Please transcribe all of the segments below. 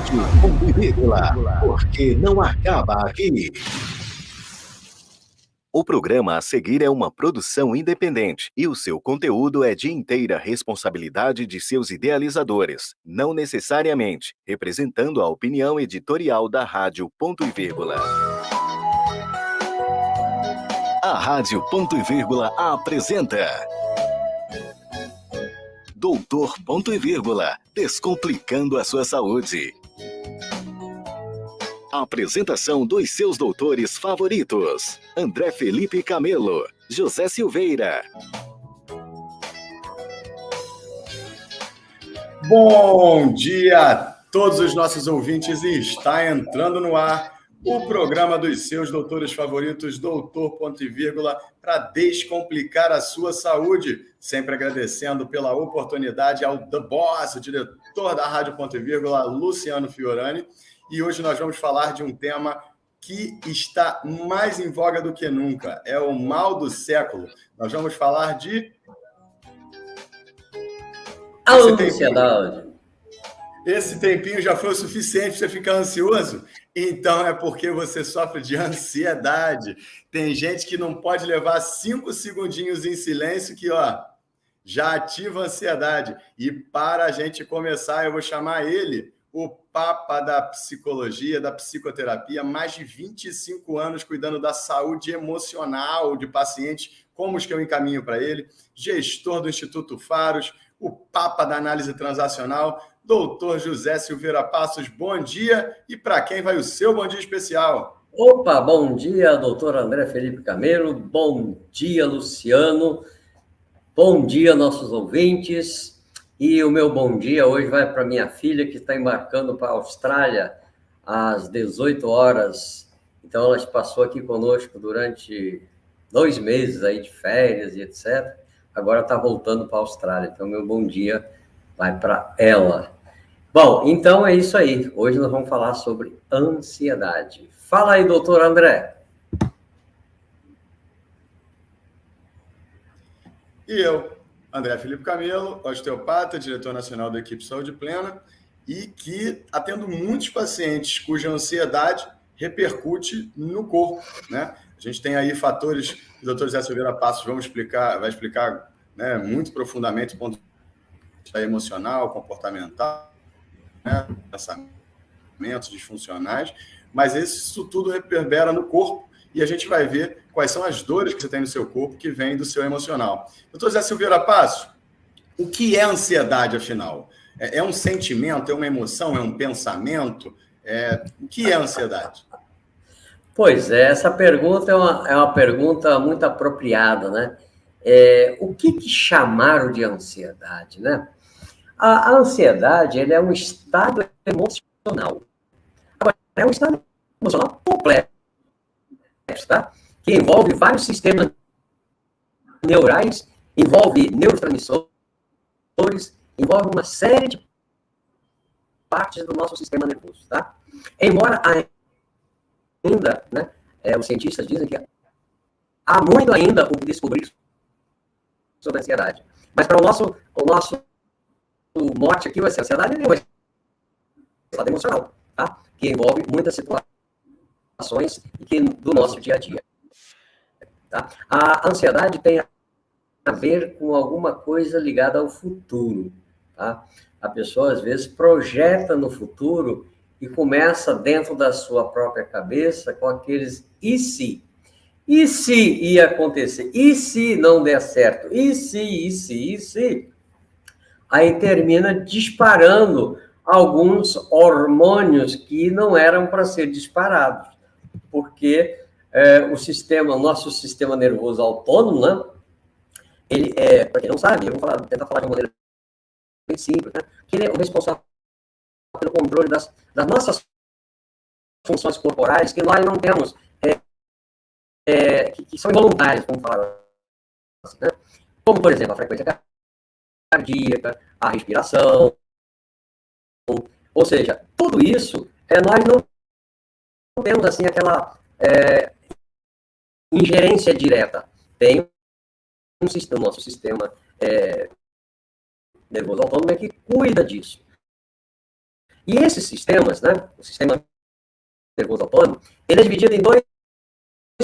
Rádio Ponto e Vírgula, porque não acaba aqui. O programa a seguir é uma produção independente e o seu conteúdo é de inteira responsabilidade de seus idealizadores, não necessariamente representando a opinião editorial da Rádio Ponto e Vírgula. A Rádio Ponto e Vírgula apresenta Doutor Ponto e Vírgula, descomplicando a sua saúde. A apresentação dos seus doutores favoritos: André Felipe Camelo, José Silveira. Bom dia a todos os nossos ouvintes e está entrando no ar o programa dos seus doutores favoritos, Doutor Ponto e Vírgula, para descomplicar a sua saúde. Sempre agradecendo pela oportunidade ao The Boss, o diretor da Rádio Ponto e Vírgula, Luciano Fiorani. E hoje nós vamos falar de um tema que está mais em voga do que nunca. É o mal do século. Nós vamos falar de... ansiedade. Esse tempinho já foi o suficiente para você ficar ansioso? Então é porque você sofre de ansiedade. Tem gente que não pode levar 5 segundinhos em silêncio que, já ativa a ansiedade. E para a gente começar, eu vou chamar ele, o papa da psicologia, da psicoterapia, mais de 25 anos cuidando da saúde emocional de pacientes, como os que eu encaminho para ele, gestor do Instituto Faros, o papa da análise transacional, doutor José Silveira Passos. Bom dia, e para quem vai o seu bom dia especial? Opa, bom dia, doutor André Felipe Camelo, bom dia, Luciano, bom dia, nossos ouvintes. E o meu bom dia hoje vai para minha filha, que está embarcando para a Austrália às 18 horas. Então, ela passou aqui conosco durante 2 meses aí de férias e etc. Agora está voltando para a Austrália. Então, meu bom dia vai para ela. Bom, então é isso aí. Hoje nós vamos falar sobre ansiedade. Fala aí, doutor André. E eu, André Felipe Camelo, osteopata, diretor nacional da equipe Saúde Plena, e que atendo muitos pacientes cuja ansiedade repercute no corpo, né? A gente tem aí fatores que o doutor Zé Silveira Passos vai explicar, né, muito profundamente do ponto de vista emocional, comportamental, né, pensamentos disfuncionais, mas isso tudo reverbera no corpo e a gente vai ver quais são as dores que você tem no seu corpo que vêm do seu emocional. Doutor Zé Silveira Passos, o que é ansiedade, afinal? É um sentimento, é uma emoção, é um pensamento? O que é ansiedade? Pois é, essa pergunta é uma pergunta muito apropriada, né? O que chamaram de ansiedade, né? A ansiedade, ele é um estado emocional. Agora, é um estado emocional complexo, tá? Que envolve vários sistemas neurais, envolve neurotransmissores, envolve uma série de partes do nosso sistema nervoso, tá? Embora ainda, né, os cientistas dizem que há muito ainda o que descobrir sobre a ansiedade. Mas para o nosso mote aqui vai ser: a ansiedade é um estado emocional, tá? Que envolve muitas situações do nosso dia a dia. Tá? A ansiedade tem a ver com alguma coisa ligada ao futuro. Tá? A pessoa, às vezes, projeta no futuro e começa dentro da sua própria cabeça com aqueles e se? E se ia acontecer? E se não der certo? E se? Aí termina disparando alguns hormônios que não eram para ser disparados, porque o nosso sistema nervoso autônomo, né, ele para quem não sabe, eu vou tentar falar de uma maneira bem simples, né, que ele é o responsável pelo controle das nossas funções corporais, que nós não temos, que são involuntárias, vamos falar assim, né? Como, por exemplo, a frequência cardíaca, a respiração, ou seja, tudo isso, nós não temos, assim, aquela ingerência direta. Tem o nosso sistema nervoso autônomo que cuida disso. E esses sistemas, né, o sistema nervoso autônomo, ele é dividido em dois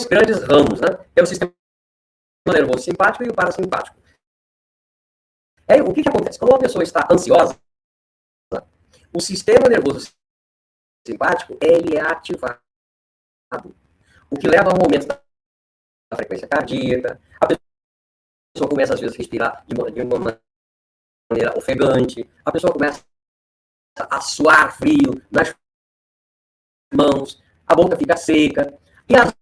grandes ramos, né? É o sistema nervoso simpático e o parasimpático. O que acontece? Quando uma pessoa está ansiosa, o sistema nervoso simpático, ele é ativado, o que leva a um aumento da frequência cardíaca, a pessoa começa, às vezes, a respirar de uma maneira ofegante, a pessoa começa a suar frio nas mãos, a boca fica seca, e às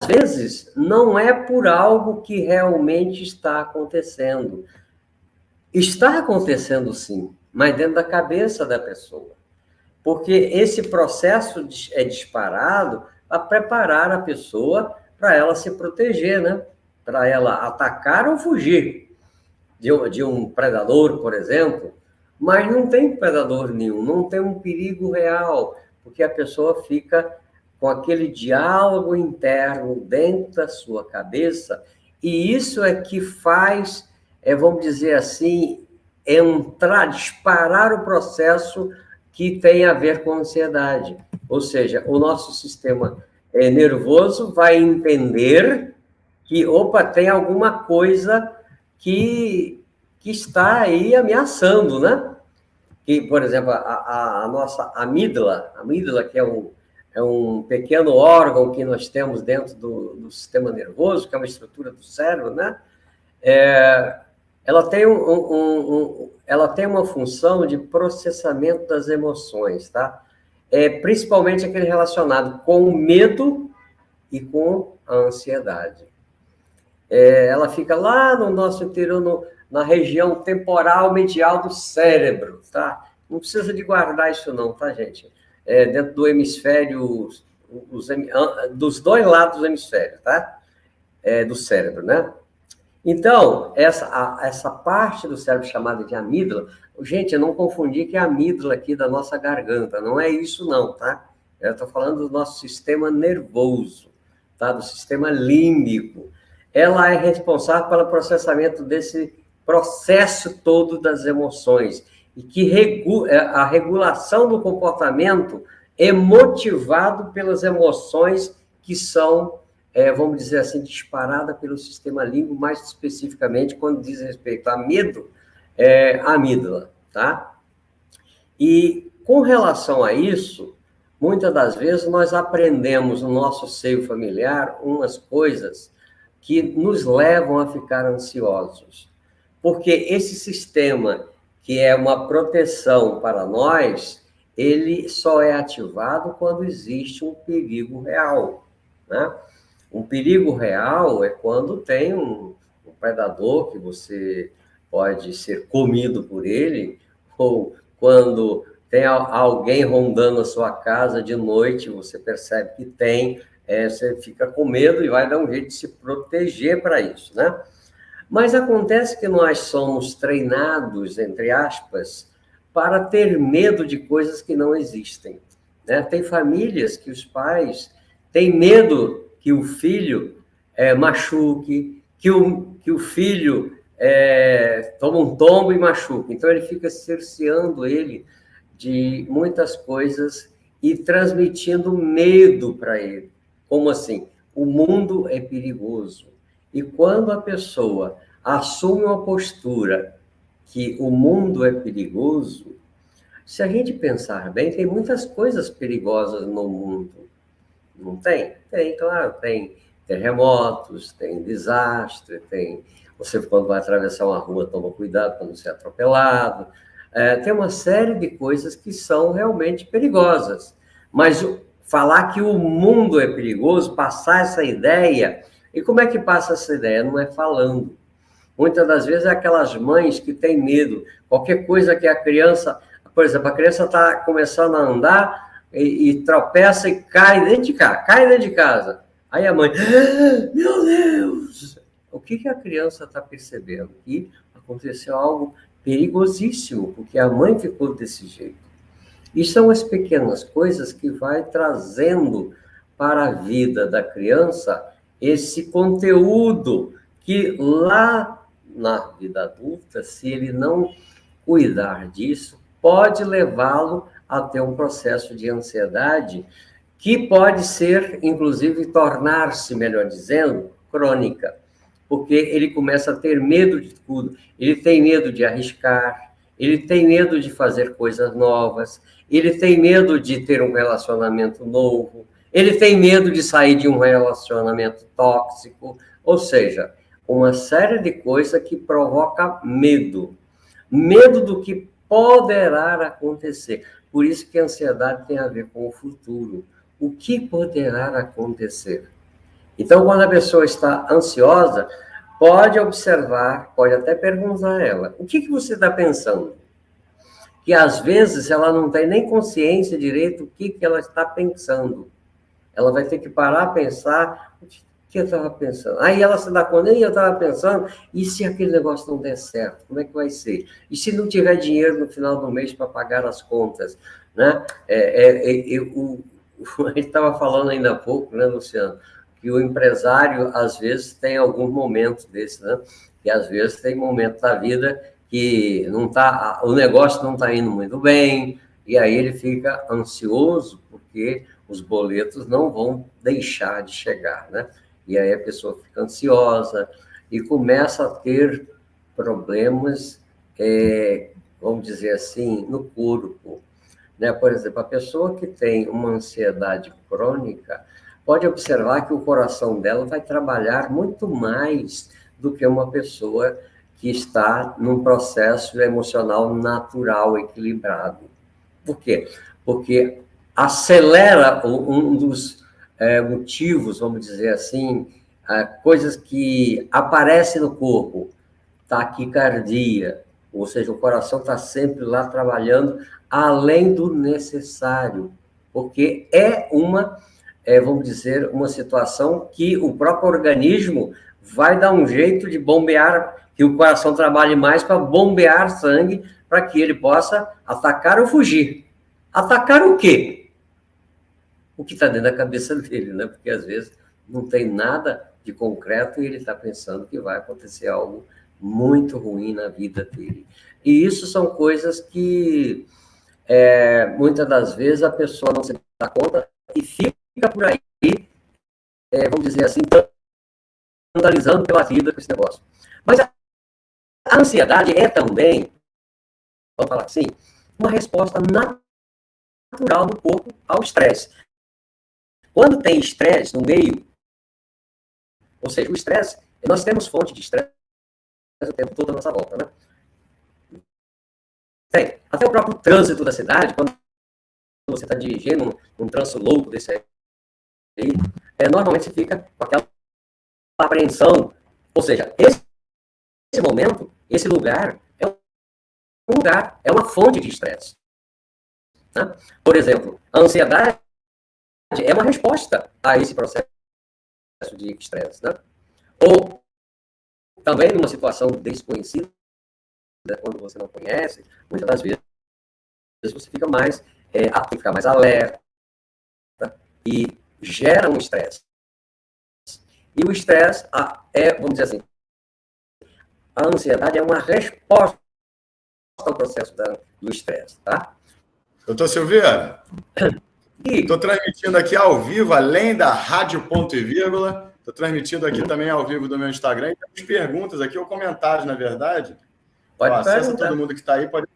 vezes não é por algo que realmente está acontecendo. Está acontecendo sim, mas dentro da cabeça da pessoa. Porque esse processo é disparado a preparar a pessoa para ela se proteger, né? Para ela atacar ou fugir de um predador, por exemplo. Mas não tem predador nenhum, não tem um perigo real, porque a pessoa fica com aquele diálogo interno dentro da sua cabeça, e isso é que faz, vamos dizer assim, disparar o processo que tem a ver com ansiedade. Ou seja, o nosso sistema nervoso vai entender que, opa, tem alguma coisa que está aí ameaçando, né? Que, por exemplo, a nossa amígdala, que é um pequeno órgão que nós temos dentro do sistema nervoso, que é uma estrutura do cérebro, né? Ela tem, ela tem uma função de processamento das emoções, tá? Principalmente aquele relacionado com o medo e com a ansiedade. Ela fica lá no nosso interior, na região temporal medial do cérebro, tá? Não precisa de guardar isso não, tá, gente? Dentro do hemisfério, dos dois lados do hemisfério, tá? Do cérebro, né? Então, essa parte do cérebro chamada de amígdala, gente, eu não confundi que é a amígdala aqui da nossa garganta, não é isso não, tá? Eu estou falando do nosso sistema nervoso, tá? Do sistema límbico. Ela é responsável pelo processamento desse processo todo das emoções, e que a regulação do comportamento é motivado pelas emoções que são, vamos dizer assim, disparada pelo sistema límbico, mais especificamente quando diz respeito a medo, a amígdala, tá? E com relação a isso, muitas das vezes nós aprendemos no nosso seio familiar umas coisas que nos levam a ficar ansiosos. Porque esse sistema, que é uma proteção para nós, ele só é ativado quando existe um perigo real, né? Um perigo real é quando tem um predador que você pode ser comido por ele, ou quando tem alguém rondando a sua casa de noite, você percebe que tem, você fica com medo e vai dar um jeito de se proteger para isso, né? Mas acontece que nós somos treinados, entre aspas, para ter medo de coisas que não existem, né? Tem famílias que os pais têm medo que o filho machuque, que o filho toma um tombo e machuque. Então, ele fica cerceando ele de muitas coisas e transmitindo medo para ele. Como assim? O mundo é perigoso. E quando a pessoa assume uma postura que o mundo é perigoso, se a gente pensar bem, tem muitas coisas perigosas no mundo. Não tem? Tem, claro, tem terremotos, tem desastre, tem... Você, quando vai atravessar uma rua, toma cuidado para não ser atropelado. Tem uma série de coisas que são realmente perigosas. Mas falar que o mundo é perigoso, passar essa ideia... E como é que passa essa ideia? Não é falando. Muitas das vezes é aquelas mães que têm medo. Qualquer coisa que a criança... Por exemplo, a criança está começando a andar e tropeça e cai dentro de casa. Aí a mãe... Meu Deus! O que a criança está percebendo? Que aconteceu algo perigosíssimo, porque a mãe ficou desse jeito. E são as pequenas coisas que vai trazendo para a vida da criança esse conteúdo que lá na vida adulta, se ele não cuidar disso, pode levá-lo a ter um processo de ansiedade que pode ser, inclusive, tornar-se, melhor dizendo, crônica, porque ele começa a ter medo de tudo, ele tem medo de arriscar, ele tem medo de fazer coisas novas, ele tem medo de ter um relacionamento novo, ele tem medo de sair de um relacionamento tóxico, ou seja, uma série de coisas que provoca medo. Medo do que poderá acontecer. Por isso que a ansiedade tem a ver com o futuro. O que poderá acontecer? Então, quando a pessoa está ansiosa, pode observar, pode até perguntar a ela, o que você está pensando? Que às vezes ela não tem nem consciência direito do que ela está pensando. Ela vai ter que parar a pensar, o que eu estava pensando? Aí ela se dá conta, eu estava pensando, e se aquele negócio não der certo, como é que vai ser? E se não tiver dinheiro no final do mês para pagar as contas? Né? A gente estava falando ainda há pouco, né, Luciano, que o empresário, às vezes, tem alguns momentos desses, né? E às vezes tem momentos da vida que não tá, o negócio não está indo muito bem, e aí ele fica ansioso, porque os boletos não vão deixar de chegar, né? E aí a pessoa fica ansiosa e começa a ter problemas, vamos dizer assim, no corpo, né? Por exemplo, a pessoa que tem uma ansiedade crônica pode observar que o coração dela vai trabalhar muito mais do que uma pessoa que está num processo emocional natural, equilibrado. Por quê? Porque acelera um dos motivos, vamos dizer assim, coisas que aparecem no corpo, taquicardia, ou seja, o coração está sempre lá trabalhando além do necessário, porque é uma, vamos dizer, uma situação que o próprio organismo vai dar um jeito de bombear, que o coração trabalhe mais para bombear sangue, para que ele possa atacar ou fugir. Atacar o quê? O que está dentro da cabeça dele, né? Porque às vezes não tem nada de concreto e ele está pensando que vai acontecer algo muito ruim na vida dele. E isso são coisas que muitas das vezes a pessoa não se dá conta e fica por aí, vamos dizer assim, andalizando pela vida com esse negócio. Mas a ansiedade é também, vamos falar assim, uma resposta natural do corpo ao estresse. Quando tem estresse no meio, ou seja, o estresse, nós temos fonte de estresse o tempo todo à nossa volta, né? Tem. Até o próprio trânsito da cidade, quando você está dirigindo um trânsito louco desse aí, normalmente você fica com aquela apreensão. Ou seja, esse momento, esse lugar, é um lugar, é uma fonte de estresse. Né? Por exemplo, a ansiedade é uma resposta a esse processo de estresse. Né? Ou também numa situação desconhecida, quando você não conhece, muitas das vezes você fica mais, tem que ficar mais alerta e gera um estresse. E o estresse vamos dizer assim, a ansiedade é uma resposta ao processo do estresse, tá? Doutor Silveira, estou transmitindo aqui ao vivo, além da Rádio Ponto e Vírgula, estou transmitindo aqui também ao vivo do meu Instagram, e temos perguntas aqui, ou comentários, na verdade. Pode acessa todo mundo que está aí, pode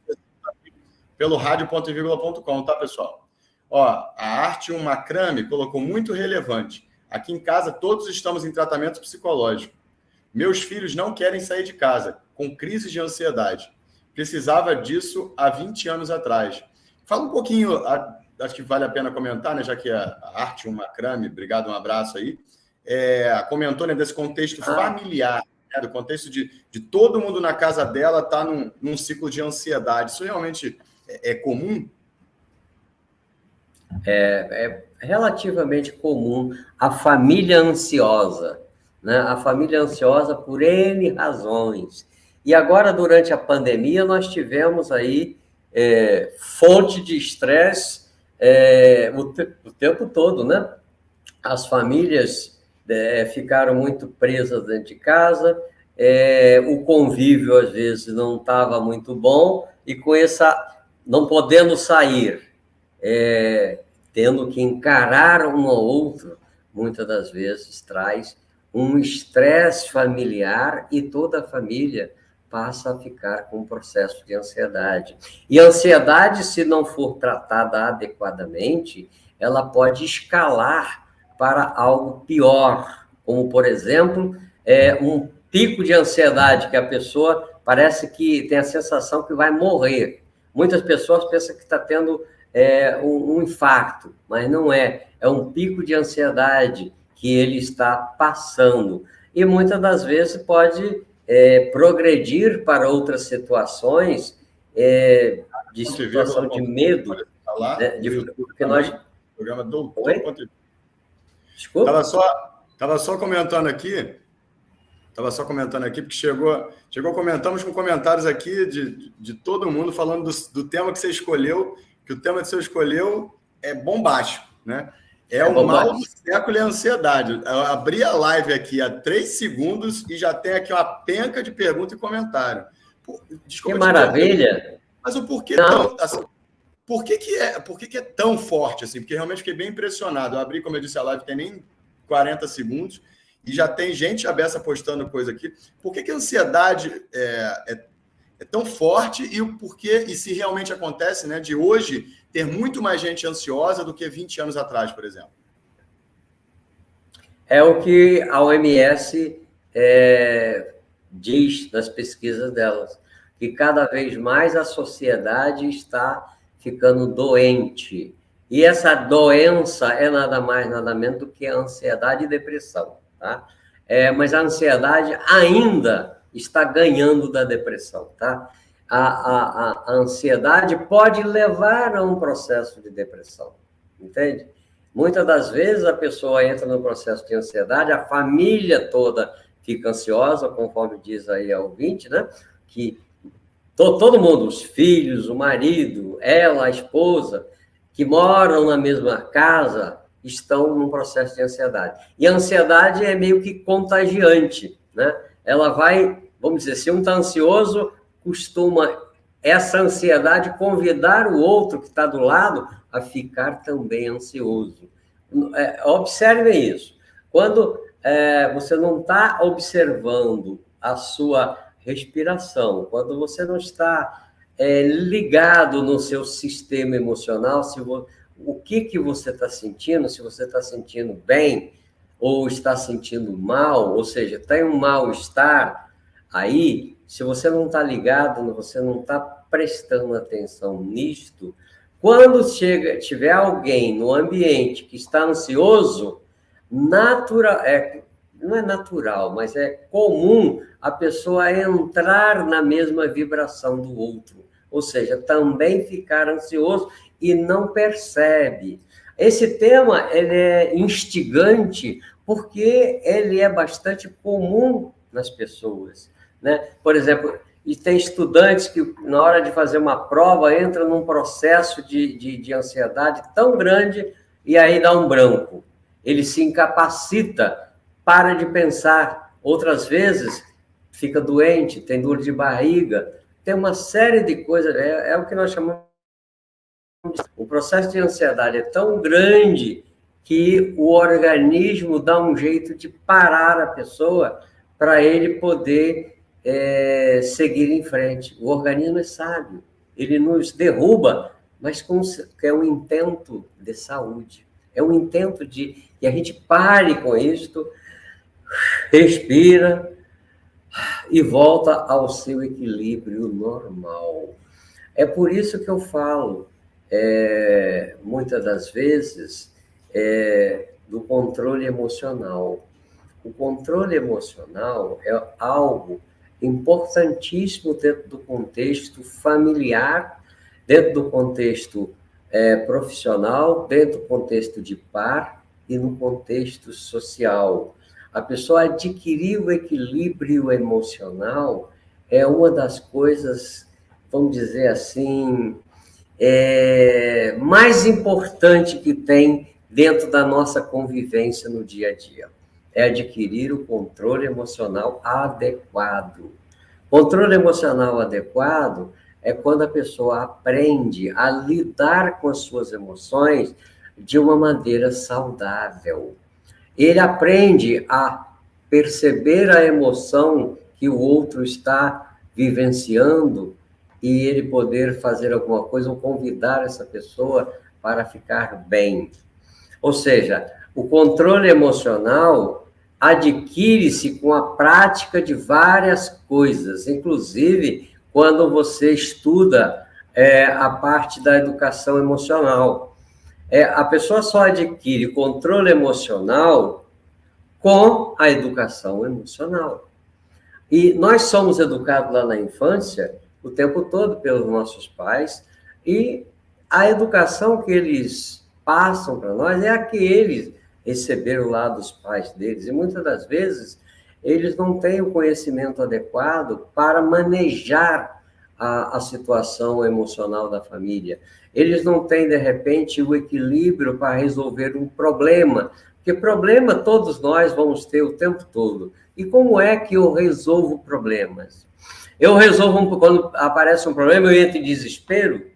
pelo radiopontoevírgula.com, tá, pessoal? A Arte Um Macrame colocou muito relevante. Aqui em casa, todos estamos em tratamento psicológico. Meus filhos não querem sair de casa, com crises de ansiedade. Precisava disso há 20 anos atrás. Fala um pouquinho, acho que vale a pena comentar, né, já que a Arte Um Macrame, obrigado, um abraço aí, comentou, né, desse contexto familiar, né, do contexto de todo mundo na casa dela estar num ciclo de ansiedade. Isso realmente é comum? É relativamente comum a família ansiosa, né? A família ansiosa por N razões. E agora, durante a pandemia, nós tivemos aí fonte de estresse o tempo todo, né? As famílias ficaram muito presas dentro de casa, o convívio, às vezes, não estava muito bom, e com essa, não podendo sair, tendo que encarar um ou outro, muitas das vezes traz um estresse familiar e toda a família passa a ficar com um processo de ansiedade. E a ansiedade, se não for tratada adequadamente, ela pode escalar para algo pior, como, por exemplo, um pico de ansiedade, que a pessoa parece que tem a sensação que vai morrer. Muitas pessoas pensam que está tendo um infarto, mas não é. É um pico de ansiedade que ele está passando. E muitas das vezes pode progredir para outras situações de situação de medo. Né, porque nós... Programa Doutor Conteúdo. Desculpa? Estava só comentando aqui, porque comentamos com comentários aqui de todo mundo falando do tema que você escolheu, que o tema que você escolheu é bombástico, né? O mal do século e a ansiedade. Eu abri a live aqui há 3 segundos e já tem aqui uma penca de pergunta e comentário. Desculpa, que maravilha! Mas o porquê tão... Assim, por que é tão forte assim? Porque realmente fiquei bem impressionado. Eu abri, como eu disse, a live tem nem 40 segundos e já tem gente abessa postando coisa aqui. Por que a ansiedade é tão forte e o porquê, e se realmente acontece, né, de hoje ter muito mais gente ansiosa do que 20 anos atrás, por exemplo? É o que a OMS diz nas pesquisas delas, que cada vez mais a sociedade está ficando doente. E essa doença é nada mais, nada menos do que a ansiedade e depressão, tá? Mas a ansiedade ainda está ganhando da depressão, tá? A ansiedade pode levar a um processo de depressão, entende? Muitas das vezes a pessoa entra no processo de ansiedade, a família toda fica ansiosa, conforme diz aí a ouvinte, né? Que todo mundo, os filhos, o marido, ela, a esposa, que moram na mesma casa, estão num processo de ansiedade. E a ansiedade é meio que contagiante, né? Ela vai, vamos dizer, se um está ansioso, costuma essa ansiedade convidar o outro que está do lado a ficar também ansioso. Observem isso. Quando você não está observando a sua respiração, quando você não está ligado no seu sistema emocional, o que você está sentindo, se você está sentindo bem ou está sentindo mal, ou seja, tem um mal-estar aí, se você não está ligado, você não está prestando atenção nisto, quando tiver alguém no ambiente que está ansioso, não é natural, mas é comum a pessoa entrar na mesma vibração do outro, ou seja, também ficar ansioso e não percebe. Esse tema ele é instigante porque ele é bastante comum nas pessoas, né? Por exemplo, e tem estudantes que, na hora de fazer uma prova, entram num processo de ansiedade tão grande e aí dá um branco. Ele se incapacita, para de pensar. Outras vezes, fica doente, tem dor de barriga, tem uma série de coisas. É o que nós chamamos de... O processo de ansiedade é tão grande que o organismo dá um jeito de parar a pessoa para ele poder seguir em frente. O organismo é sábio, ele nos derruba, mas é um intento de saúde, é um intento de que a gente pare com isto, respira e volta ao seu equilíbrio normal. É por isso que eu falo, muitas das vezes, do controle emocional. O controle emocional é algo importantíssimo dentro do contexto familiar, dentro do contexto profissional, dentro do contexto de par e no contexto social. A pessoa adquirir o equilíbrio emocional é uma das coisas, vamos dizer assim, mais importante que tem dentro da nossa convivência no dia a dia. É adquirir o controle emocional adequado. Controle emocional adequado é quando a pessoa aprende a lidar com as suas emoções de uma maneira saudável. Ele aprende a perceber a emoção que o outro está vivenciando e ele poder fazer alguma coisa ou convidar essa pessoa para ficar bem. Ou seja, o controle emocional adquire-se com a prática de várias coisas, inclusive quando você estuda a parte da educação emocional. A pessoa só adquire controle emocional com a educação emocional. E nós somos educados lá na infância o tempo todo pelos nossos pais, e a educação que eles passam para nós é a que eles receberam lá dos pais deles, e muitas das vezes eles não têm o conhecimento adequado para manejar a situação emocional da família. Eles não têm, de repente, o equilíbrio para resolver um problema, porque problema todos nós vamos ter o tempo todo. E como é que eu resolvo problemas? Eu resolvo, quando aparece um problema, eu entro em desespero.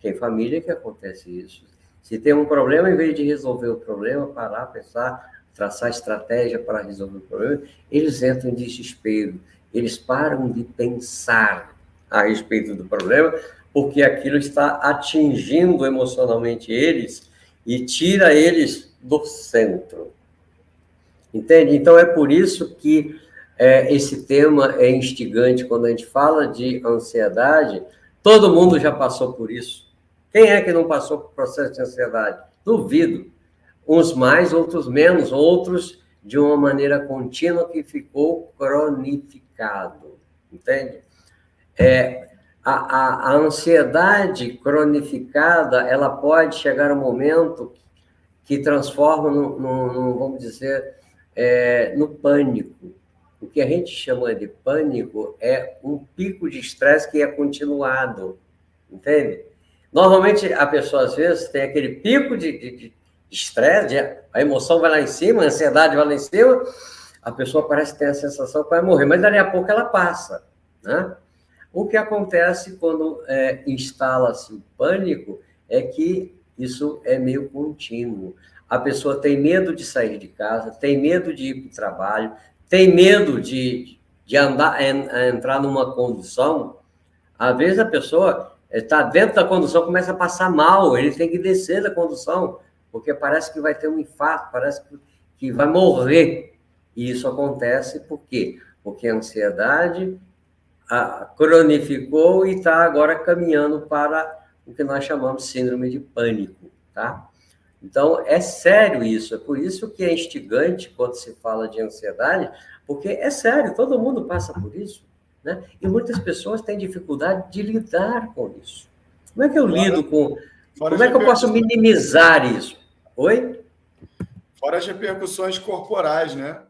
Tem família que acontece isso. Se tem um problema, em vez de resolver o problema, parar, pensar, traçar estratégia para resolver o problema, eles entram em desespero. Eles param de pensar a respeito do problema, porque aquilo está atingindo emocionalmente eles e tira eles do centro. Entende? Então, é por isso que esse tema é instigante. Quando a gente fala de ansiedade, todo mundo já passou por isso. Quem é que não passou por processo de ansiedade? Duvido. Uns mais, outros menos, outros de uma maneira contínua que ficou cronificado. Entende? A ansiedade cronificada, ela pode chegar a um momento que transforma vamos dizer, no pânico. O que a gente chama de pânico é um pico de estresse que é continuado, entende? Normalmente, a pessoa, às vezes, tem aquele pico de estresse, a emoção vai lá em cima, a ansiedade vai lá em cima, a pessoa parece ter a sensação que vai morrer, mas dali a pouco ela passa, né? O que acontece quando instala-se o pânico é que isso é meio contínuo. A pessoa tem medo de sair de casa, tem medo de ir para o trabalho, tem medo de entrar numa condução. Às vezes a pessoa está dentro da condução, começa a passar mal, ele tem que descer da condução, porque parece que vai ter um infarto, parece que vai morrer. E isso acontece por quê? Porque a ansiedade cronificou e está agora caminhando para o que nós chamamos de síndrome de pânico, tá? Então, é sério isso, é por isso que é instigante quando se fala de ansiedade, porque é sério, todo mundo passa por isso, né? E muitas pessoas têm dificuldade de lidar com isso. Como é que eu lido com... Como é que eu posso minimizar isso? Oi? Fora as repercussões corporais, né?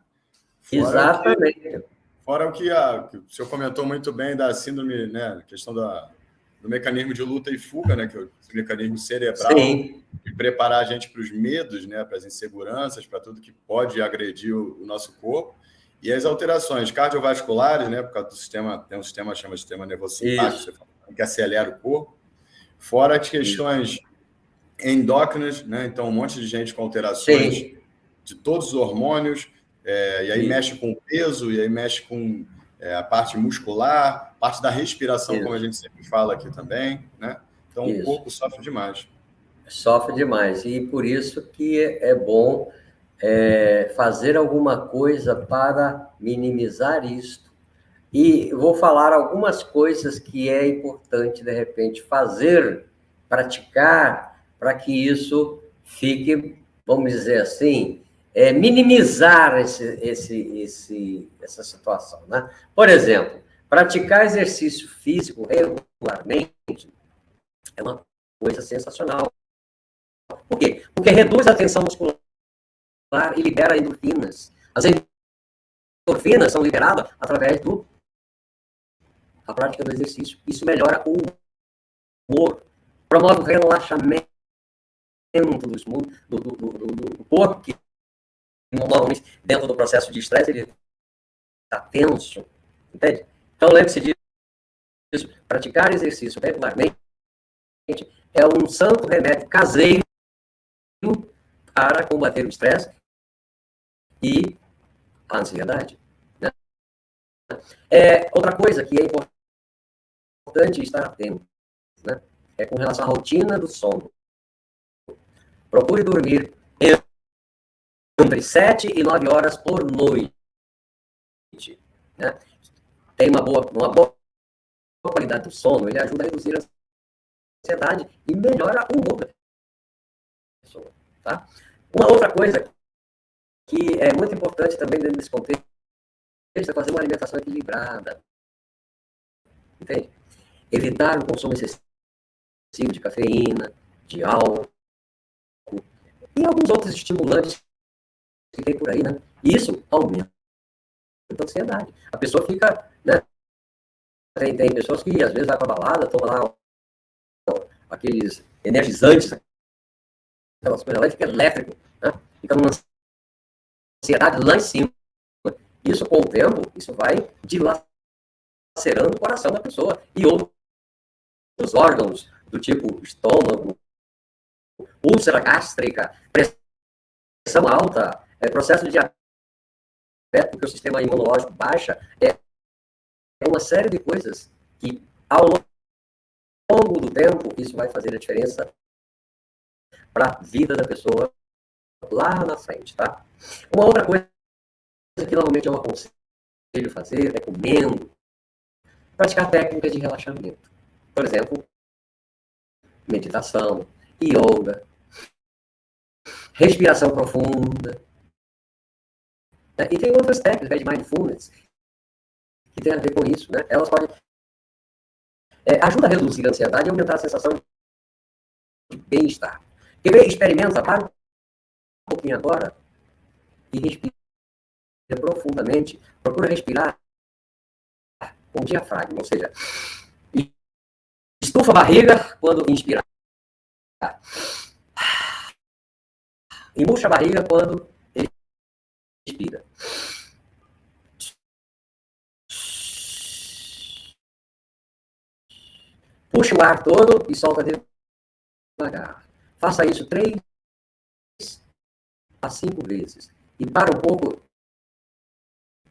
Exatamente. Fora o que o senhor comentou muito bem da síndrome, né? A questão do mecanismo de luta e fuga, né? Que é o mecanismo cerebral. Sim. De preparar a gente para os medos, né? Para as inseguranças, para tudo que pode agredir o nosso corpo. E as alterações cardiovasculares, né? Por causa do sistema, tem um sistema chamado sistema nervoso simpático, que acelera o corpo. Fora as questões endócrinas, né? Então, um monte de gente com alterações Sim. de todos os hormônios, e aí mexe com o peso, e aí mexe com a parte muscular, parte da respiração, como a gente sempre fala aqui também, né? Então, o corpo sofre demais. Sofre demais, e por isso que é bom fazer alguma coisa para minimizar isto. E vou falar algumas coisas que é importante, de repente, fazer, praticar, para que isso fique, vamos dizer assim, minimizar essa situação, né? Por exemplo, praticar exercício físico regularmente é uma coisa sensacional. Por quê? Porque reduz a tensão muscular e libera endorfinas. As endorfinas são liberadas através da prática do exercício. Isso melhora o humor, promove o relaxamento do corpo, que normalmente, dentro do processo de estresse, ele está tenso, entende? Então, lembre-se disso. praticar exercício regularmente é um santo remédio caseiro para combater o estresse e a ansiedade. Né? Outra coisa que é importante estar atento, né? É com relação à rotina do sono. Procure dormir entre 7 e 9 horas por noite. Né? Tem uma boa qualidade do sono, ele ajuda a reduzir a ansiedade e melhora o humor da pessoa. Tá? Uma outra coisa que é muito importante também dentro desse contexto é fazer uma alimentação equilibrada. Entende? Evitar o consumo excessivo de cafeína, de álcool e alguns outros estimulantes que tem por aí, né? Isso aumenta a ansiedade. A pessoa fica, né? Tem pessoas que às vezes vai para a balada, toma lá aqueles energizantes, aquelas coisas lá, e fica elétrico, né? Fica numa ansiedade lá em cima. Isso, com o tempo, isso vai dilacerando o coração da pessoa e outros órgãos, do tipo estômago, úlcera gástrica, pressão alta, processo de diabetes, porque o sistema imunológico baixa, é uma série de coisas que, ao longo do tempo, isso vai fazer a diferença para a vida da pessoa lá na frente, tá? Uma outra coisa que normalmente eu aconselho fazer, recomendo, praticar técnicas de relaxamento. Por exemplo, meditação, yoga, respiração profunda. E tem outras técnicas de mindfulness que tem a ver com isso, né? Elas podem ajudar a reduzir a ansiedade e aumentar a sensação de bem-estar. Quer ver? Experimenta, para um pouquinho agora e respira profundamente. Procura respirar com diafragma, ou seja, estufa a barriga quando inspirar. E murcha a barriga quando expira. Puxa o ar todo e solta devagar. Faça isso 3 a 5 vezes. E para um pouco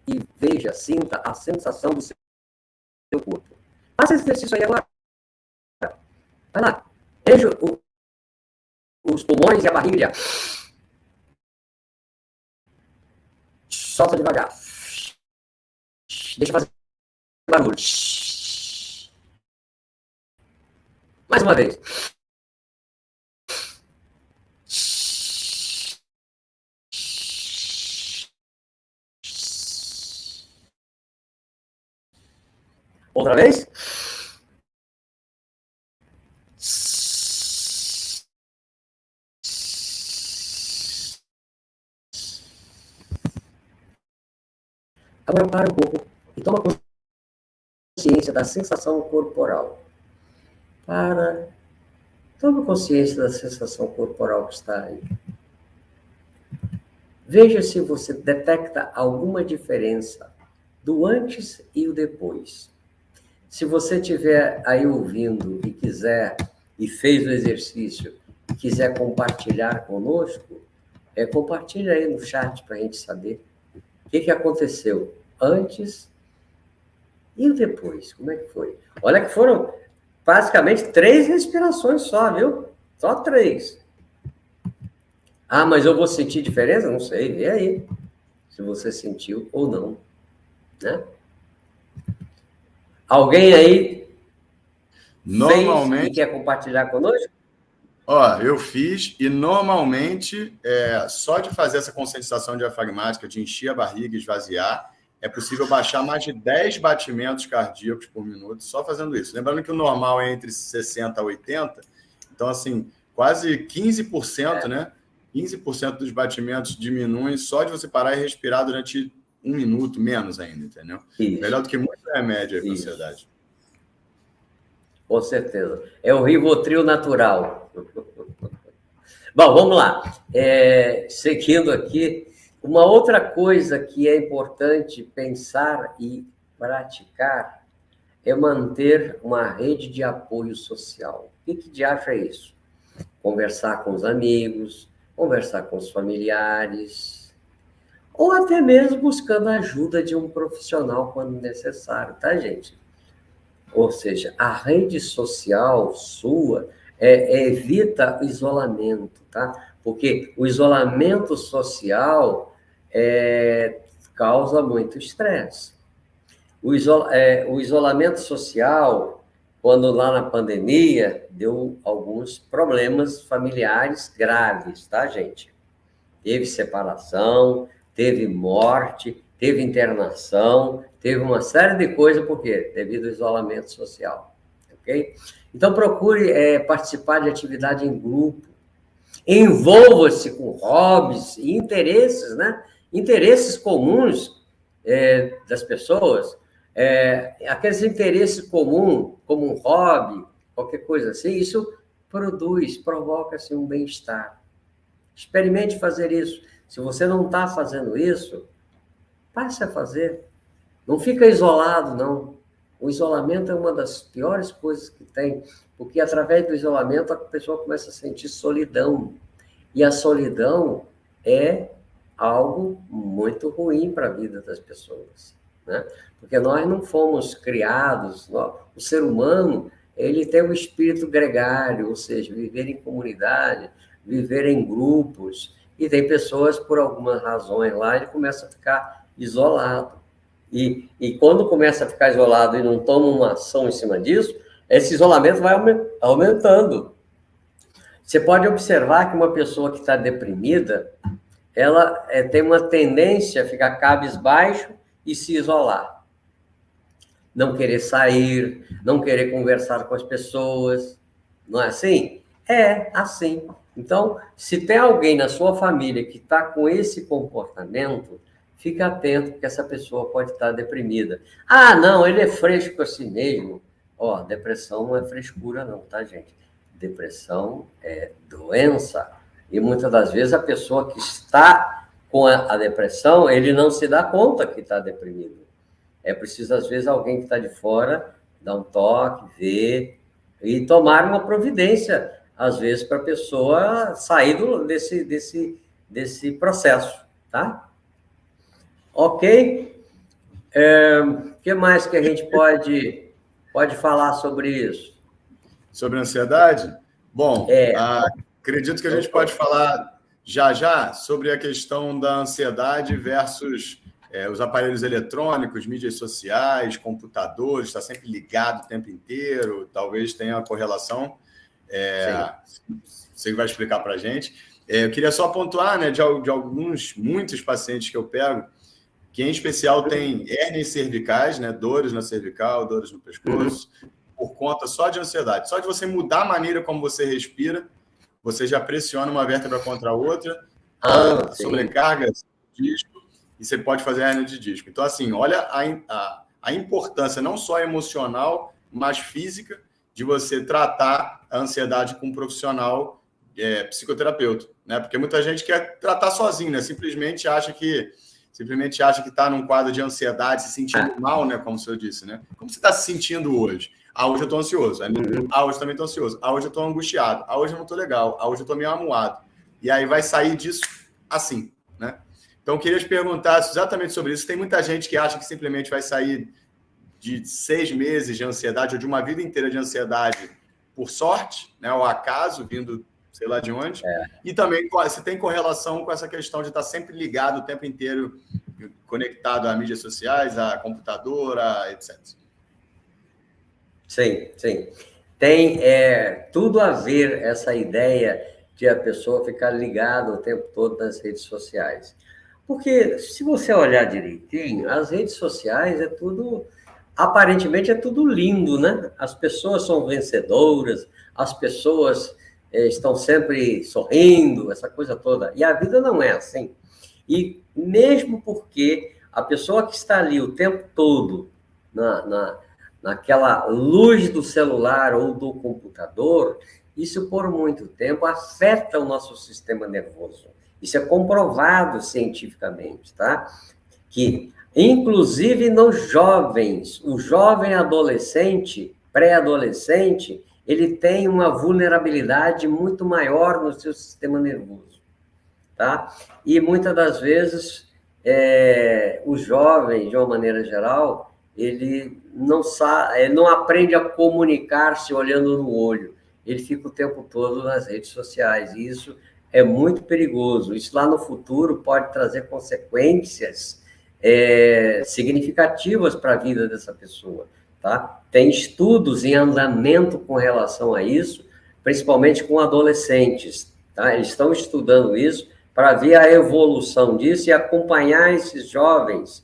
e veja, sinta a sensação do seu corpo. Faça esse exercício aí agora. Vai lá. Veja os pulmões e a barriga. Solta devagar. Deixa fazer barulho. Mais uma vez. Outra vez. Agora para um pouco e toma consciência da sensação corporal. Toma consciência da sensação corporal que está aí. Veja se você detecta alguma diferença do antes e o depois. Se você estiver aí ouvindo e quiser, e fez o exercício, e quiser compartilhar conosco, compartilha aí no chat para a gente saber o que aconteceu antes e o depois. Como é que foi? Olha que foram basicamente 3 respirações só, viu? Só 3. Ah, mas eu vou sentir diferença? Não sei, vê aí. Se você sentiu ou não, né? Alguém aí fez e quer compartilhar conosco? Eu fiz e normalmente, só de fazer essa conscientização diafragmática, de encher a barriga e esvaziar, é possível baixar mais de 10 batimentos cardíacos por minuto só fazendo isso. Lembrando que o normal é entre 60 a 80, então, assim, quase 15%, né? 15% dos batimentos diminuem só de você parar e respirar durante 1 minuto, menos ainda, entendeu? Isso. Melhor do que muito remédio para ansiedade. Com certeza. É o Rivotril natural. Bom, vamos lá. Seguindo aqui, uma outra coisa que é importante pensar e praticar é manter uma rede de apoio social. O que de acha isso? Conversar com os amigos, conversar com os familiares, ou até mesmo buscando a ajuda de um profissional quando necessário, tá, gente? Ou seja, a rede social sua evita o isolamento, tá? Porque o isolamento social causa muito estresse. O isolamento social, quando lá na pandemia, deu alguns problemas familiares graves, tá, gente? Teve separação, teve morte, teve internação, teve uma série de coisas, por quê? Devido ao isolamento social, ok? Então, procure participar de atividade em grupo, envolva-se com hobbies e interesses, né? Interesses comuns das pessoas, aqueles interesses comuns, como um hobby, qualquer coisa assim, isso provoca-se um bem-estar. Experimente fazer isso. Se você não está fazendo isso, passe a fazer. Não fica isolado, não. O isolamento é uma das piores coisas que tem, porque através do isolamento a pessoa começa a sentir solidão. E a solidão é algo muito ruim para a vida das pessoas, né? Porque nós não fomos criados, o ser humano, ele tem um espírito gregário, ou seja, viver em comunidade, viver em grupos, e tem pessoas, por algumas razões lá, ele começa a ficar isolado. E quando começa a ficar isolado e não toma uma ação em cima disso, esse isolamento vai aumentando. Você pode observar que uma pessoa que está deprimida, ela tem uma tendência a ficar cabisbaixo e se isolar. Não querer sair, não querer conversar com as pessoas. Não é assim? É assim. Então, se tem alguém na sua família que está com esse comportamento, fique atento, porque essa pessoa pode estar deprimida. Ah, não, ele é fresco assim mesmo. Ó, depressão não é frescura não, tá, gente? Depressão é doença. E muitas das vezes a pessoa que está com a depressão, ele não se dá conta que está deprimido. É preciso, às vezes, alguém que está de fora dar um toque, ver e tomar uma providência, às vezes, para a pessoa sair desse processo, tá? Ok? O que mais que a gente pode falar sobre isso? Sobre ansiedade? Bom, acredito que a gente pode falar já sobre a questão da ansiedade versus os aparelhos eletrônicos, mídias sociais, computadores, está sempre ligado o tempo inteiro, talvez tenha uma correlação. Você vai explicar para a gente. Eu queria só pontuar, né, de muitos pacientes que eu pego, que em especial tem hérnias cervicais, né, dores na cervical, dores no pescoço, por conta só de ansiedade. Só de você mudar a maneira como você respira, você já pressiona uma vértebra contra a outra, sobrecarga o disco, e você pode fazer hérnia de disco. Então, assim, olha a importância não só emocional, mas física, de você tratar a ansiedade com um profissional psicoterapeuta, né? Porque muita gente quer tratar sozinho, né? Simplesmente acha que está num quadro de ansiedade, se sentindo mal, né? Como o senhor disse, né? Como você está se sentindo hoje? Hoje eu estou ansioso. Hoje também estou ansioso. Hoje eu estou angustiado. Hoje eu não estou legal. Hoje eu estou meio amuado. E aí vai sair disso assim, né? Então, eu queria te perguntar exatamente sobre isso. Tem muita gente que acha que simplesmente vai sair de 6 meses de ansiedade ou de uma vida inteira de ansiedade por sorte, né? Ou acaso, vindo sei lá de onde. E também se tem correlação com essa questão de estar sempre ligado o tempo inteiro, conectado a mídias sociais, a computador, etc. Sim. Tem tudo a ver essa ideia de a pessoa ficar ligada o tempo todo nas redes sociais. Porque, se você olhar direitinho, as redes sociais aparentemente é tudo lindo, né? As pessoas são vencedoras, as pessoas estão sempre sorrindo, essa coisa toda. E a vida não é assim. E mesmo porque a pessoa que está ali o tempo todo naquela luz do celular ou do computador, isso por muito tempo afeta o nosso sistema nervoso. Isso é comprovado cientificamente, tá? Que Inclusive nos jovens. O jovem adolescente, pré-adolescente, ele tem uma vulnerabilidade muito maior no seu sistema nervoso, tá? E muitas das vezes, o jovem, de uma maneira geral, ele não sabe, ele não aprende a comunicar-se olhando no olho. Ele fica o tempo todo nas redes sociais, e isso é muito perigoso. Isso lá no futuro pode trazer consequências significativas para a vida dessa pessoa, tá? Tem estudos em andamento com relação a isso, principalmente com adolescentes, tá? Eles estão estudando isso para ver a evolução disso e acompanhar esses jovens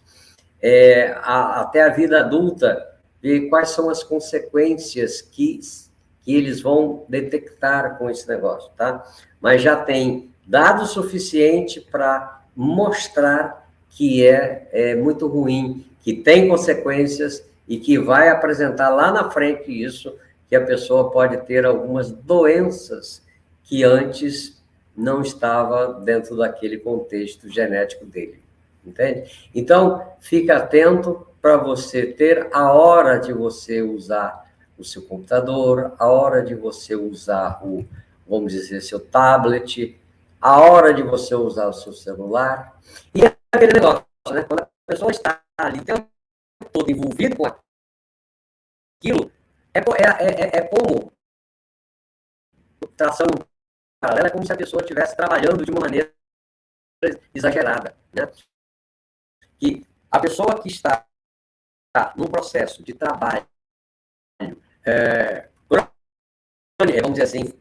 até a vida adulta, ver quais são as consequências que eles vão detectar com esse negócio, tá? Mas já tem dado suficiente para mostrar que é muito ruim, que tem consequências e que vai apresentar lá na frente isso, que a pessoa pode ter algumas doenças que antes não estava dentro daquele contexto genético dele, entende? Então, fica atento para você ter a hora de você usar o seu computador, a hora de você usar vamos dizer, seu tablet, a hora de você usar o seu celular. E aquele negócio, né? Quando a pessoa está ali o tempo todo envolvido com aquilo, é como tração paralela, é como se a pessoa estivesse trabalhando de uma maneira exagerada, né? Que a pessoa que está num processo de trabalho, vamos dizer assim,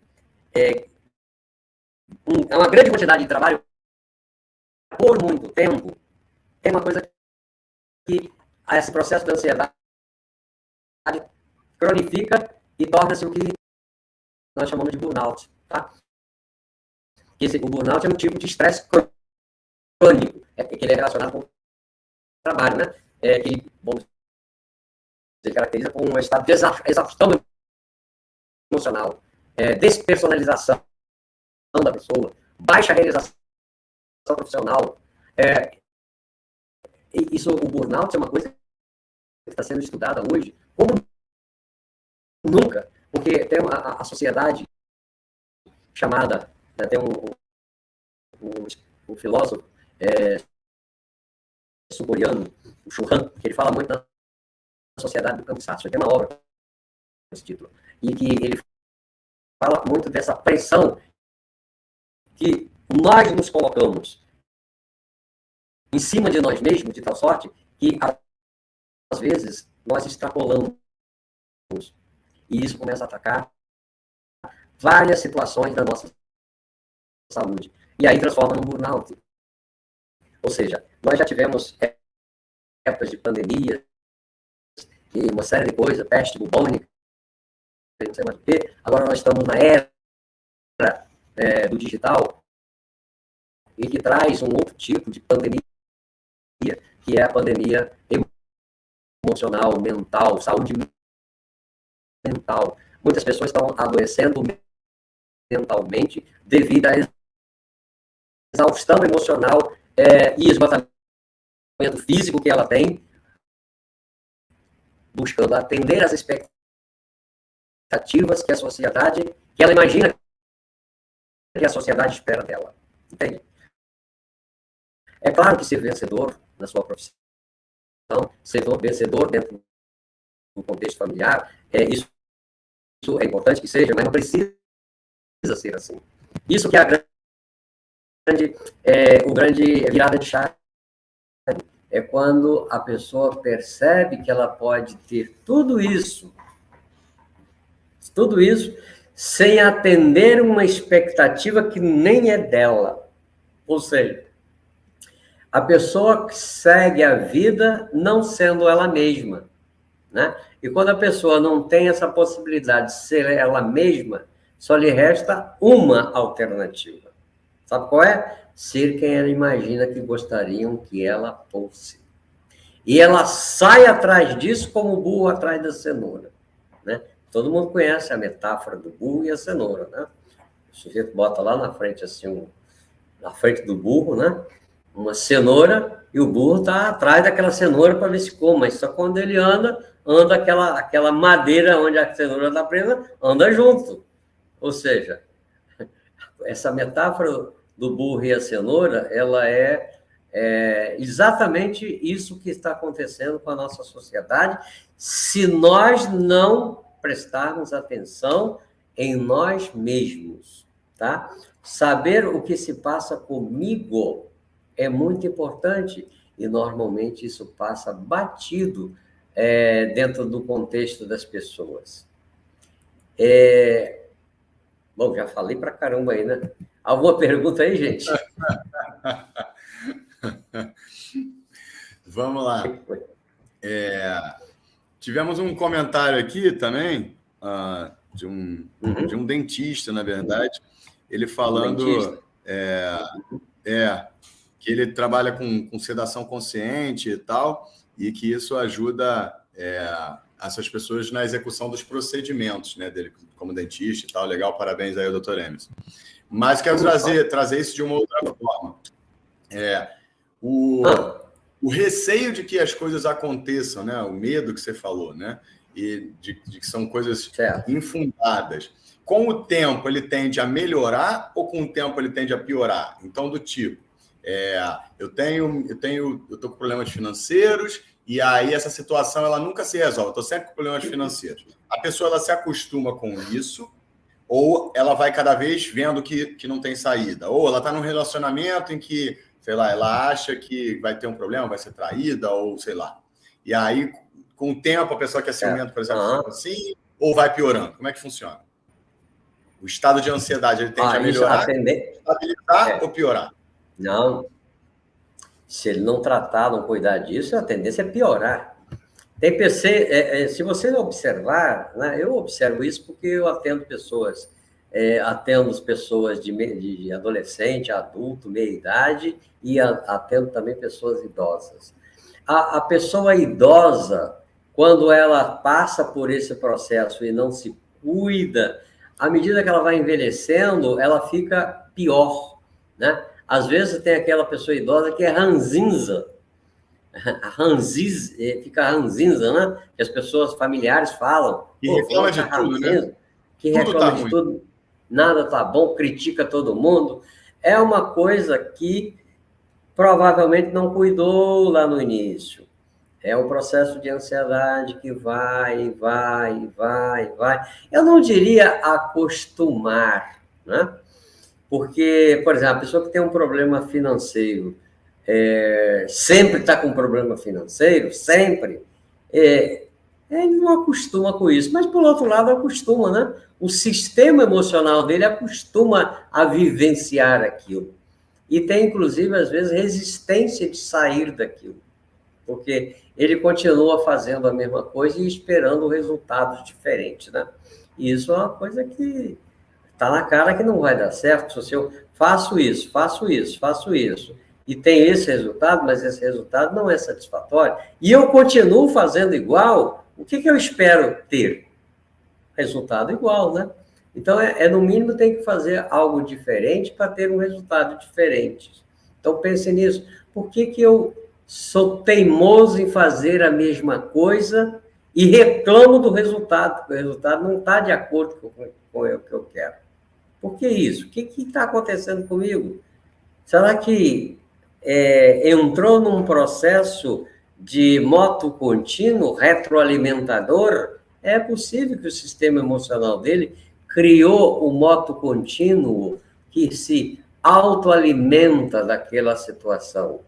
uma grande quantidade de trabalho por muito tempo, é uma coisa que esse processo de ansiedade cronifica e torna-se o que nós chamamos de burnout, tá? O burnout é um tipo de estresse crônico, que ele é relacionado com o trabalho, né? Que, vamos dizer, caracteriza como um estado de exaustão emocional, despersonalização da pessoa, baixa realização profissional. O burnout é uma coisa que está sendo estudada hoje como nunca, porque tem a sociedade chamada, né, tem um filósofo sul-coreano, o Chul Han, que ele fala muito da sociedade do cansaço. Ele tem uma obra com esse título, e que ele fala muito dessa pressão que nós nos colocamos em cima de nós mesmos, de tal sorte que, às vezes, nós extrapolamos. E isso começa a atacar várias situações da nossa saúde. E aí transforma num burnout. Ou seja, nós já tivemos épocas de pandemia, e uma série de coisas, peste bubônica, não sei mais o quê. Agora nós estamos na era do digital, e que traz um outro tipo de pandemia, que é a pandemia emocional, mental, saúde mental. Muitas pessoas estão adoecendo mentalmente devido à exaustão emocional e esgotamento físico que ela tem, buscando atender às expectativas que a sociedade, que ela imagina que a sociedade espera dela. Entende? É claro que ser vencedor na sua profissão, ser vencedor dentro do contexto familiar, isso é importante que seja, mas não precisa ser assim. Isso que é o grande virada de chave. É quando a pessoa percebe que ela pode ter tudo isso, sem atender uma expectativa que nem é dela. Ou seja, a pessoa segue a vida não sendo ela mesma, né? E quando a pessoa não tem essa possibilidade de ser ela mesma, só lhe resta uma alternativa. Sabe qual é? Ser quem ela imagina que gostariam que ela fosse. E ela sai atrás disso como o burro atrás da cenoura, né? Todo mundo conhece a metáfora do burro e a cenoura, né? O sujeito bota lá na frente, assim, na frente do burro, né? Uma cenoura, E o burro está atrás daquela cenoura para ver se come, mas só quando ele anda aquela madeira onde a cenoura está presa, anda junto. Ou seja, essa metáfora do burro e a cenoura, ela é exatamente isso que está acontecendo com a nossa sociedade, se nós não prestarmos atenção em nós mesmos, tá? Saber o que se passa comigo é muito importante e normalmente isso passa batido dentro do contexto das pessoas. Bom, já falei pra caramba aí, né? Alguma pergunta aí, gente? Vamos lá. Tivemos um comentário aqui também, de um dentista, na verdade, ele falando que ele trabalha com sedação consciente e tal, e que isso ajuda essas pessoas na execução dos procedimentos, né, dele como dentista e tal. Legal, parabéns aí ao Dr. Emerson. Mas quero trazer isso de uma outra forma. O receio de que as coisas aconteçam, né? O medo que você falou, né? E de que são coisas infundadas. Com o tempo, ele tende a melhorar ou com o tempo ele tende a piorar? Então, do tipo, eu tô com problemas financeiros e aí essa situação ela nunca se resolve. Estou sempre com problemas financeiros. A pessoa ela se acostuma com isso ou ela vai cada vez vendo que não tem saída? Ou ela está num relacionamento em que, sei lá, ela acha que vai ter um problema, vai ser traída, ou sei lá. E aí, com o tempo, a pessoa que é ciumenta, por exemplo, fica assim, ou vai piorando? Como é que funciona? O estado de ansiedade, ele tende a melhorar, estabilizar ou piorar? Não. Se ele não tratar, não cuidar disso, a tendência é piorar. Tem PC, se você observar, né, eu observo isso porque eu atendo pessoas, de adolescente, adulto, meia-idade, e atendo também pessoas idosas. A pessoa idosa, quando ela passa por esse processo e não se cuida, à medida que ela vai envelhecendo, ela fica pior, né? Às vezes tem aquela pessoa idosa que é ranzinza, fica ranzinza, né? Que as pessoas familiares falam. Que reclama de tudo, né? Que reclama de tudo, nada tá bom, critica todo mundo. É uma coisa que provavelmente não cuidou lá no início. É um processo de ansiedade que vai. Eu não diria acostumar, né? Porque, por exemplo, a pessoa que tem um problema financeiro, sempre está com um problema financeiro, sempre, ele não acostuma com isso, mas, por outro lado, acostuma, né? O sistema emocional dele acostuma a vivenciar aquilo. E tem, inclusive, às vezes, resistência de sair daquilo, porque ele continua fazendo a mesma coisa e esperando resultados diferentes, né? E isso é uma coisa que está na cara que não vai dar certo. Se eu faço isso, e tem esse resultado, mas esse resultado não é satisfatório, e eu continuo fazendo igual, o que eu espero ter? Resultado igual, né? Então, no mínimo, tem que fazer algo diferente para ter um resultado diferente. Então, pense nisso. Por que eu sou teimoso em fazer a mesma coisa e reclamo do resultado? Porque o resultado não está de acordo com o que eu quero. Por que isso? O que está acontecendo comigo? Será que entrou num processo de moto contínuo, retroalimentador? É possível que o sistema emocional dele criou um moto contínuo que se autoalimenta daquela situação.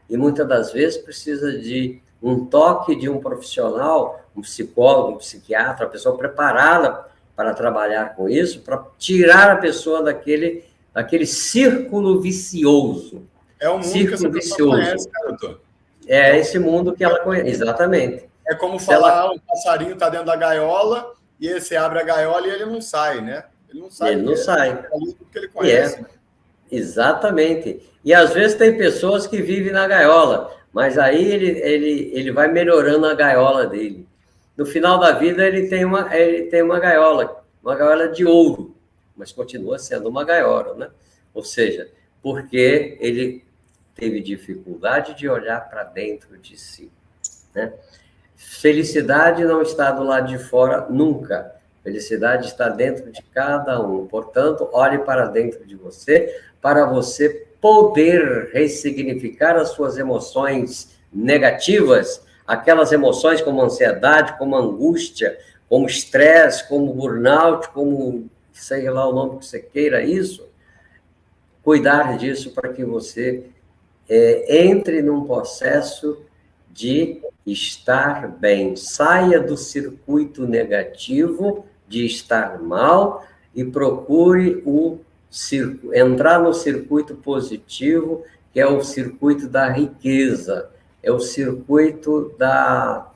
E muitas das vezes precisa de um toque de um profissional, um psicólogo, um psiquiatra, uma pessoa preparada para trabalhar com isso, para tirar a pessoa daquele círculo vicioso. É o mundo que essa pessoa conhece, cara, doutor. É esse mundo que ela conhece, exatamente. É como falar, um passarinho está dentro da gaiola, e aí você abre a gaiola e ele não sai, né? Ele não sai. Porque ele conhece. Exatamente. E às vezes tem pessoas que vivem na gaiola, mas aí ele vai melhorando a gaiola dele. No final da vida, ele tem uma gaiola de ouro, mas continua sendo uma gaiola, né? Ou seja, porque ele teve dificuldade de olhar para dentro de si, né? Felicidade não está do lado de fora nunca. Felicidade está dentro de cada um. Portanto, olhe para dentro de você, para você poder ressignificar as suas emoções negativas, aquelas emoções como ansiedade, como angústia, como estresse, como burnout, como sei lá o nome que você queira isso, cuidar disso para que você entre num processo de estar bem. Saia do circuito negativo, de estar mal, e procure entrar no circuito positivo, que é o circuito da riqueza, é o circuito da...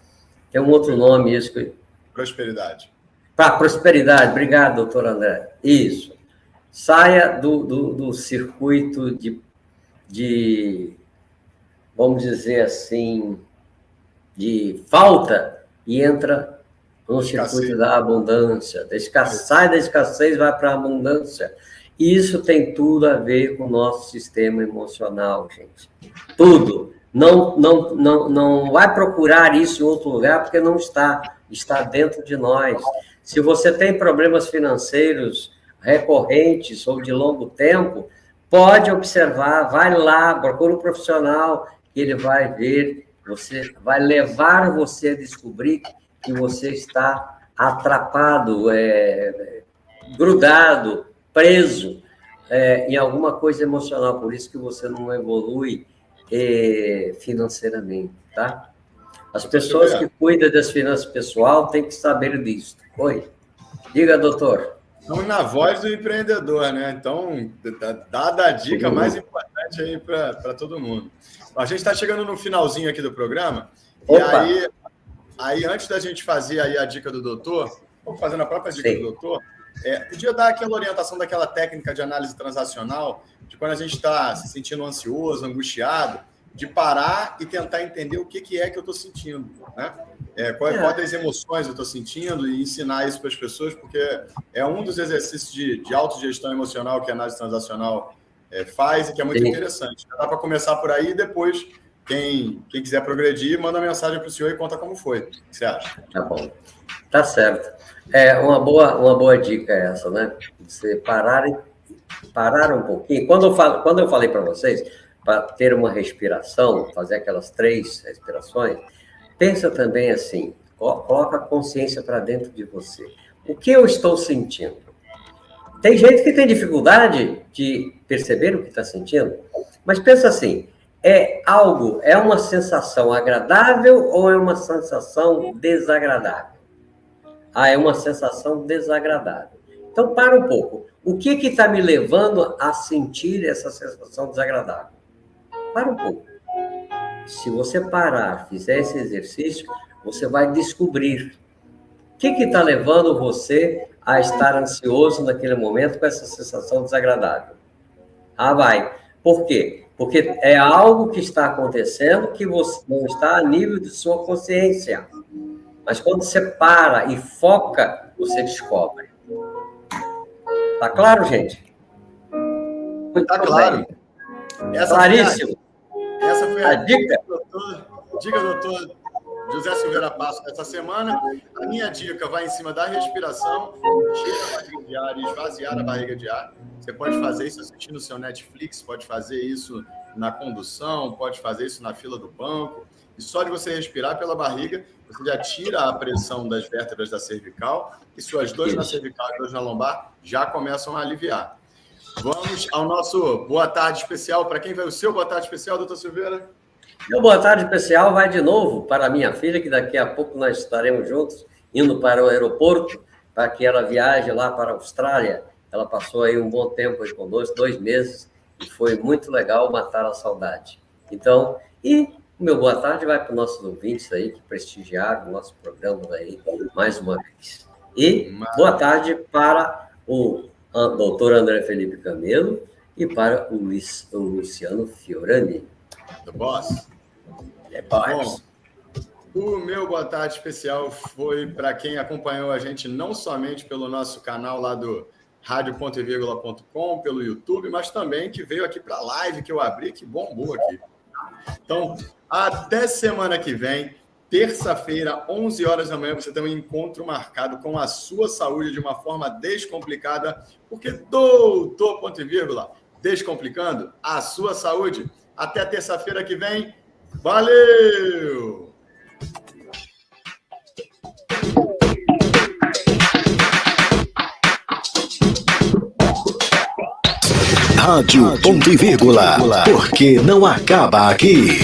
Tem um outro nome, isso que... Prosperidade. Prosperidade, obrigado, doutor André. Isso. Saia do circuito de, vamos dizer assim, de falta e entra no circuito da abundância. Sai da escassez, vai para a abundância. Isso tem tudo a ver com o nosso sistema emocional, gente. Tudo. Não vai procurar isso em outro lugar, porque não está. Está dentro de nós. Se você tem problemas financeiros recorrentes ou de longo tempo, pode observar, vai lá, procura um profissional, que ele vai ver, vai levar você a descobrir que você está atrapado, grudado, preso em alguma coisa emocional, por isso que você não evolui financeiramente, tá? As pessoas que cuidam das finanças pessoal têm que saber disso. Oi, diga, doutor. Estamos na voz do empreendedor, né? Então, dada a dica mais importante aí para todo mundo. A gente está chegando no finalzinho aqui do programa. Opa. E aí, antes da gente fazer aí a dica do doutor, vou fazendo a própria dica do doutor, podia dar aquela orientação daquela técnica de análise transacional, de quando a gente está se sentindo ansioso, angustiado, de parar e tentar entender o que é que eu estou sentindo, né? Quais emoções eu estou sentindo e ensinar isso para as pessoas, porque é um dos exercícios de autogestão emocional que a análise transacional faz e que é muito interessante. Dá para começar por aí e depois, quem quiser progredir, manda mensagem para o senhor e conta como foi. O que você acha? Tá bom. Tá certo. Uma boa dica essa, né? Você parar um pouquinho. Quando eu falei para vocês, para ter uma respiração, fazer aquelas 3 respirações, pensa também assim, coloca a consciência para dentro de você. O que eu estou sentindo? Tem gente que tem dificuldade de perceber o que está sentindo, mas pensa assim, é uma sensação agradável ou é uma sensação desagradável? É uma sensação desagradável. Então, para um pouco. O que está me levando a sentir essa sensação desagradável? Para um pouco. Se você parar, fizer esse exercício, você vai descobrir o que está levando você a estar ansioso naquele momento com essa sensação desagradável. Vai. Por quê? Porque é algo que está acontecendo que você não está a nível de sua consciência. Mas quando você para e foca, você descobre. Tá claro, gente? Tá claro. Claríssimo. Essa foi a dica. Dica, doutor José Silveira Passo, dessa semana. A minha dica vai em cima da respiração, encher a barriga de ar e esvaziar a barriga de ar. Você pode fazer isso assistindo o seu Netflix, pode fazer isso na condução, pode fazer isso na fila do banco. E só de você respirar pela barriga, você já tira a pressão das vértebras da cervical e suas dores na cervical e dores na lombar já começam a aliviar. Vamos ao nosso boa tarde especial. Para quem vai o seu boa tarde especial, doutor Silveira? Meu boa tarde especial vai de novo para a minha filha, que daqui a pouco nós estaremos juntos, indo para o aeroporto, para que ela viaje lá para a Austrália. Ela passou aí um bom tempo aí conosco, 2 meses, e foi muito legal matar a saudade. Então, o meu boa tarde vai para os nossos ouvintes aí, que prestigiaram o nosso programa aí mais uma vez. E boa tarde para o doutor André Felipe Camelo e para o Luciano Fiorani. Do Boss. Bom, o meu boa tarde especial foi para quem acompanhou a gente não somente pelo nosso canal lá do radio.vírgula.com, pelo YouTube, mas também que veio aqui para a live que eu abri, que bombou aqui. Então, até semana que vem, terça-feira, 11 horas da manhã, você tem um encontro marcado com a sua saúde de uma forma descomplicada, porque doutor, ponto e vírgula, descomplicando a sua saúde. Até terça-feira que vem. Valeu! Rádio Ponto e Vírgula, porque não acaba aqui.